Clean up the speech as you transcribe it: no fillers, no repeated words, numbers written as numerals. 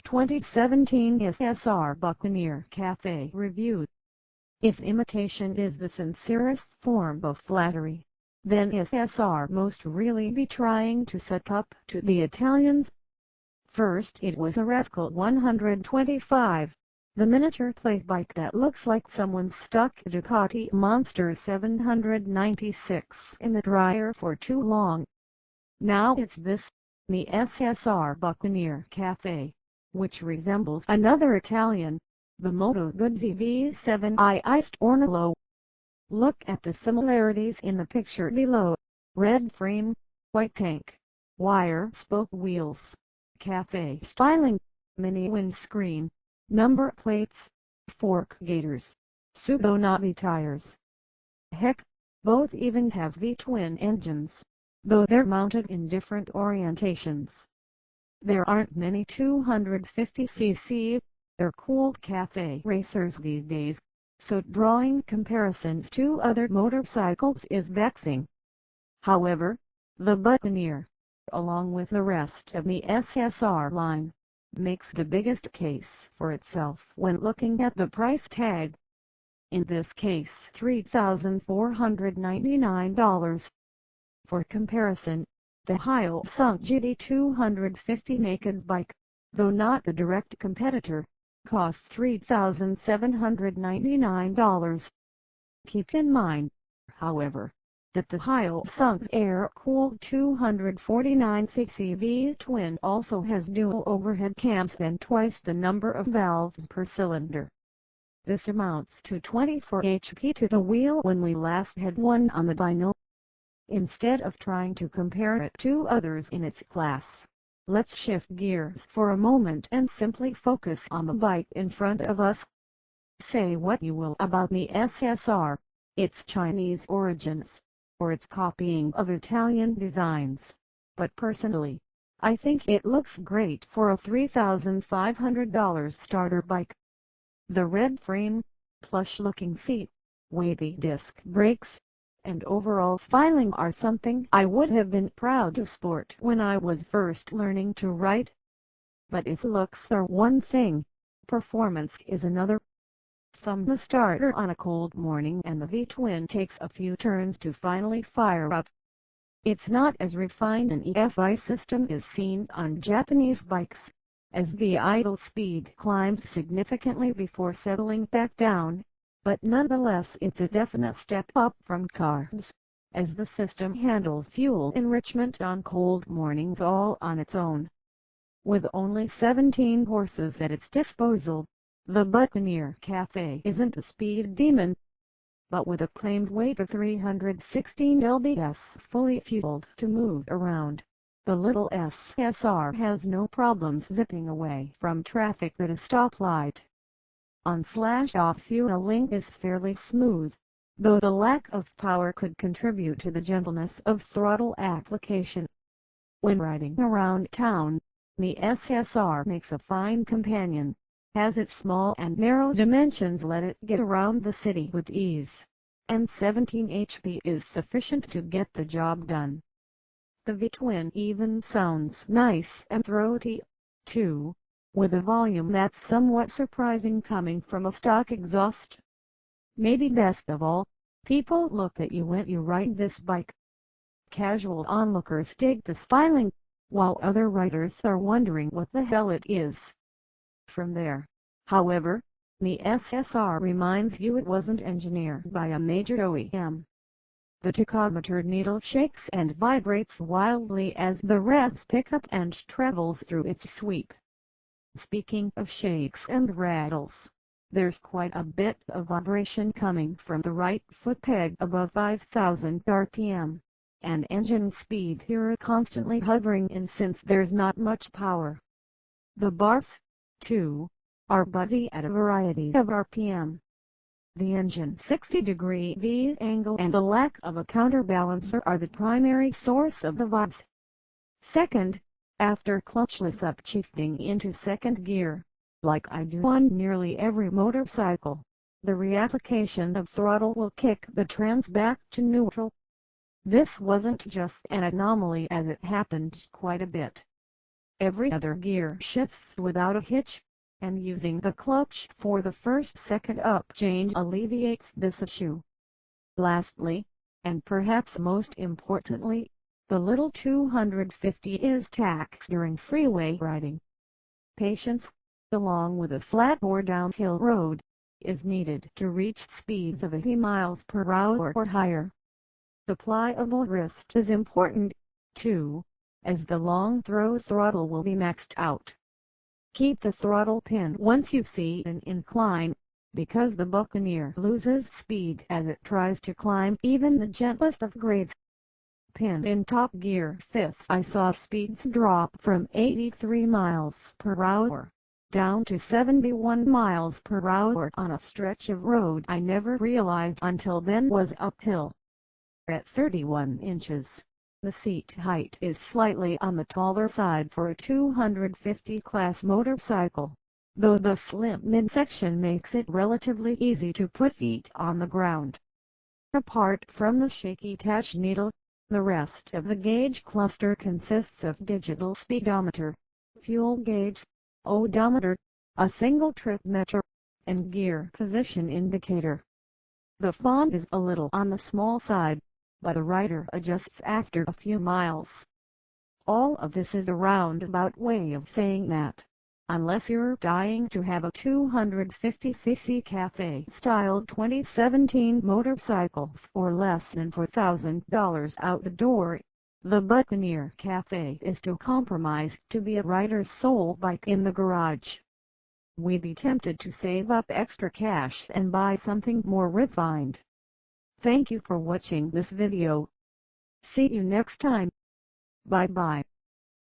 2017 SSR Buccaneer Cafe Review. If imitation is the sincerest form of flattery, then SSR must really be trying to suck up to the Italians. First it was a Razkull 125, the miniature play bike that looks like someone stuck a Ducati Monster 796 in the dryer for too long. Now it's this, the SSR Buccaneer Cafe, which resembles another Italian, the Moto Guzzi V7i Iced Ornello. Look at the similarities in the picture below: red frame, white tank, wire spoke wheels, cafe styling, mini windscreen, number plates, fork gaiters, pseudo-knobby tires. Heck, both even have V-twin engines, though they're mounted in different orientations. There aren't many 250cc, air-cooled cafe racers these days, so drawing comparisons to other motorcycles is vexing. However, the Buccaneer, along with the rest of the SSR line, makes the biggest case for itself when looking at the price tag. In this case, $3,499. For comparison, the SOHC GD250 naked bike, though not a direct competitor, costs $3,799. Keep in mind, however, that the SOHC's air-cooled 249cc V-twin also has dual overhead cams and twice the number of valves per cylinder. This amounts to 24 HP to the wheel when we last had one on the dyno. Instead of trying to compare it to others in its class, let's shift gears for a moment and simply focus on the bike in front of us. Say what you will about the SSR, its Chinese origins, or its copying of Italian designs, but personally, I think it looks great for a $3,500 starter bike. The red frame, plush-looking seat, weighty disc brakes, and overall styling are something I would have been proud to sport when I was first learning to ride. But if looks are one thing, performance is another. From the starter on a cold morning and the V-twin takes a few turns to finally fire up. It's not as refined an EFI system is seen on Japanese bikes, as the idle speed climbs significantly before settling back down. But nonetheless it's a definite step up from carbs, as the system handles fuel enrichment on cold mornings all on its own. With only 17 horses at its disposal, the Buccaneer Cafe isn't a speed demon. But with a claimed weight of 316 lbs fully fueled to move around, the little SSR has no problems zipping away from traffic at a stoplight. On/off fueling is fairly smooth, though the lack of power could contribute to the gentleness of throttle application. When riding around town, the SSR makes a fine companion, as its small and narrow dimensions let it get around the city with ease, and 17 HP is sufficient to get the job done. The V-twin even sounds nice and throaty, too, with a volume that's somewhat surprising coming from a stock exhaust. Maybe best of all, people look at you when you ride this bike. Casual onlookers dig the styling, while other riders are wondering what the hell it is. From there, however, the SSR reminds you it wasn't engineered by a major OEM. The tachometer needle shakes and vibrates wildly as the revs pick up and travels through its sweep. Speaking of shakes and rattles, there's quite a bit of vibration coming from the right foot peg above 5,000 RPM, and engine speed here constantly hovering in since there's not much power. The bars, too, are buzzy at a variety of RPM. The engine's 60-degree V angle and the lack of a counterbalancer are the primary source of the vibes. Second, after clutchless upshifting into second gear, like I do on nearly every motorcycle, the reapplication of throttle will kick the trans back to neutral. This wasn't just an anomaly, as it happened quite a bit. Every other gear shifts without a hitch, and using the clutch for the first-second up change alleviates this issue. Lastly, and perhaps most importantly, the little 250 is taxed during freeway riding. Patience, along with a flat or downhill road, is needed to reach speeds of 80 miles per hour or higher. The pliable wrist is important, too, as the long throw throttle will be maxed out. Keep the throttle pin once you see an incline, because the Buccaneer loses speed as it tries to climb even the gentlest of grades. Pinned in top gear fifth, I saw speeds drop from 83 miles per hour down to 71 miles per hour on a stretch of road I never realized until then was uphill. At 31 inches, the seat height is slightly on the taller side for a 250 class motorcycle, though the slim midsection makes it relatively easy to put feet on the ground. Apart from the shaky touch needle, the rest of the gauge cluster consists of digital speedometer, fuel gauge, odometer, a single trip meter, and gear position indicator. The font is a little on the small side, but the rider adjusts after a few miles. All of this is a roundabout way of saying that, unless you're dying to have a 250cc cafe-style 2017 motorcycle for less than $4,000 out the door, the Buccaneer Cafe is too compromised to be a rider's sole bike in the garage. We'd be tempted to save up extra cash and buy something more refined. Thank you for watching this video. See you next time. Bye bye.